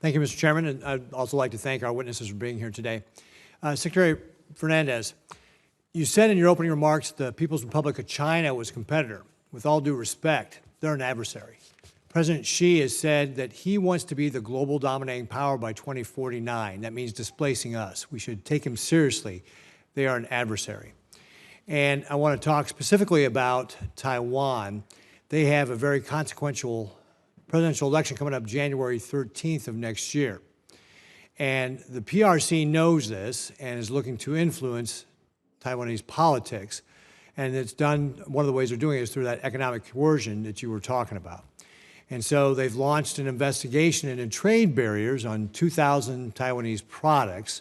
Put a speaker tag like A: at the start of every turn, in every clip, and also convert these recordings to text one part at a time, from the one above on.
A: Thank you, Mr. Chairman, and I'd also like to thank our witnesses for being here today. Secretary Fernandez, you said in your opening remarks the People's Republic of China was a competitor. With all due respect, they're an adversary. President Xi has said that he wants to be the global dominating power by 2049. That means displacing us. We should take him seriously. They are an adversary. And I want to talk specifically about Taiwan. They have a very consequential presidential election coming up January 13th of next year. And the PRC knows this and is looking to influence Taiwanese politics. And it's done, one of the ways they're doing it is through that economic coercion that you were talking about. And so they've launched an investigation into trade barriers on 2,000 Taiwanese products.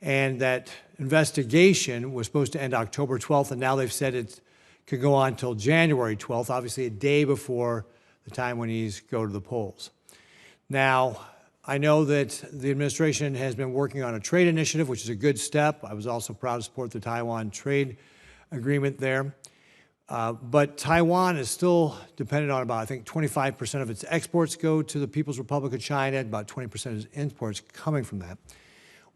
A: And that investigation was supposed to end October 12th, and now they've said it could go on until January 12th, obviously a day before the Taiwanese go to the polls. Now, I know that the administration has been working on a trade initiative, which is a good step. I was also proud to support the Taiwan trade agreement there. But Taiwan is still dependent on about, I think, 25% of its exports go to the People's Republic of China, about 20% of its imports coming from that.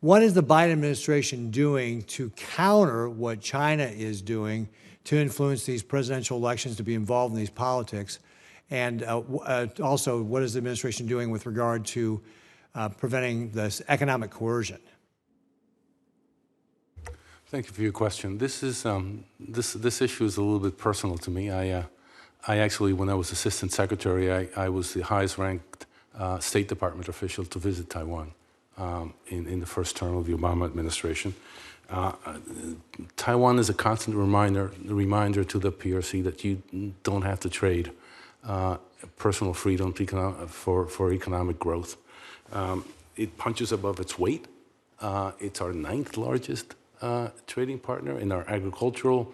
A: What is the Biden administration doing to counter what China is doing to influence these presidential elections, to be involved in these politics? And also, what is the administration doing with regard to preventing this economic coercion?
B: Thank you for your question. This is this issue is a little bit personal to me. I actually, when I was Assistant Secretary, I was the highest-ranked State Department official to visit Taiwan in the first term of the Obama administration. Taiwan is a constant reminder to the PRC that you don't have to trade personal freedom for economic growth. It punches above its weight. It's our 9th largest trading partner in our agricultural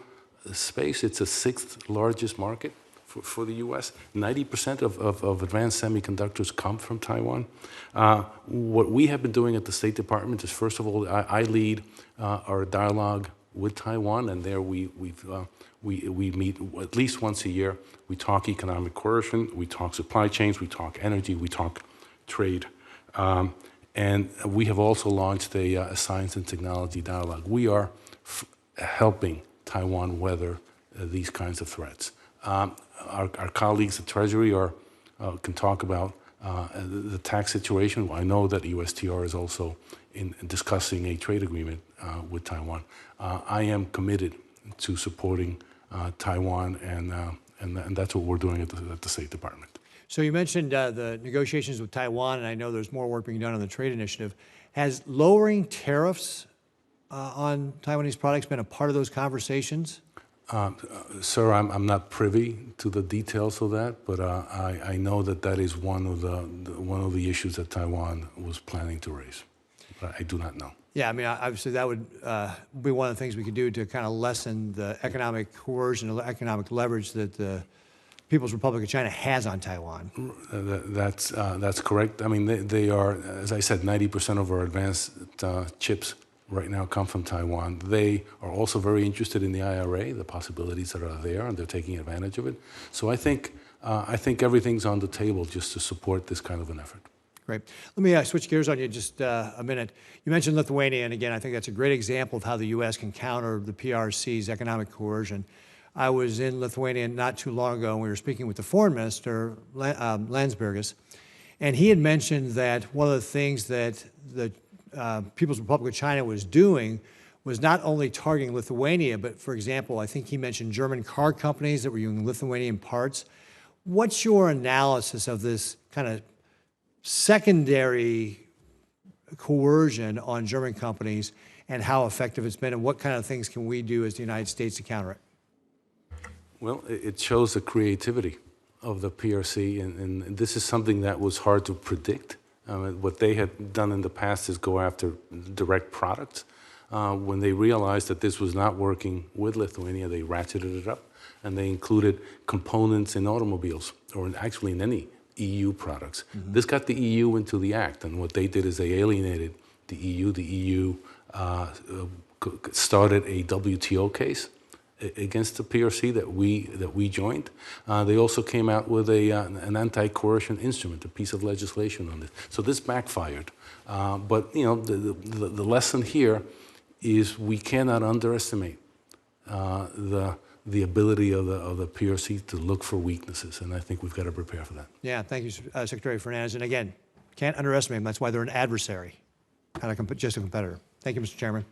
B: space. It's the 6th largest market for the U.S. 90% of advanced semiconductors come from Taiwan. What we have been doing at the State Department is, first of all, I lead our dialogue with Taiwan, and there we meet at least once a year. We talk economic coercion, we talk supply chains, we talk energy, we talk trade. And we have also launched a science and technology dialogue. We are helping Taiwan weather these kinds of threats. Our colleagues at Treasury can talk about the tax situation. I know that USTR is also discussing a trade agreement with Taiwan. I am committed to supporting Taiwan, and that's what we're doing at the State Department.
A: So you mentioned the negotiations with Taiwan, and I know there's more work being done on the trade initiative. Has lowering tariffs on Taiwanese products been a part of those conversations?
B: Sir, I'm not privy to the details of that, but I know that is one of the issues that Taiwan was planning to raise. But I do not know.
A: Yeah, I mean, obviously that would be one of the things we could do to kind of lessen the economic coercion, the economic leverage that the People's Republic of China has on Taiwan.
B: That's correct. I mean, they are, as I said, 90% of our advanced chips right now come from Taiwan. They are also very interested in the IRA, the possibilities that are there, and they're taking advantage of it. So I think everything's on the table just to support this kind of an effort.
A: Great. Let me switch gears on you just a minute. You mentioned Lithuania, and again, I think that's a great example of how the U.S. can counter the PRC's economic coercion. I was in Lithuania not too long ago, and we were speaking with the foreign minister, Landsbergis, and he had mentioned that one of the things that the People's Republic of China was doing was not only targeting Lithuania, but, for example, I think he mentioned German car companies that were using Lithuanian parts. What's your analysis of this kind of secondary coercion on German companies and how effective it's been, and what kind of things can we do as the United States to counter it?
B: Well, it shows the creativity of the PRC, and this is something that was hard to predict. What they had done in the past is go after direct products. When they realized that this was not working with Lithuania, they ratcheted it up, and they included components in automobiles, or actually in any EU products. Mm-hmm. This got the EU into the act, and what they did is they alienated the EU. The EU started a WTO case against the PRC that we joined. They also came out with an anti-coercion instrument, a piece of legislation on this. So this backfired. But you know, the lesson here is we cannot underestimate the ability of the PRC to look for weaknesses, and I think we've got to prepare for that.
A: Yeah, thank you, Secretary Fernandez. And again, can't underestimate them. That's why they're an adversary, not just a competitor. Thank you, Mr. Chairman.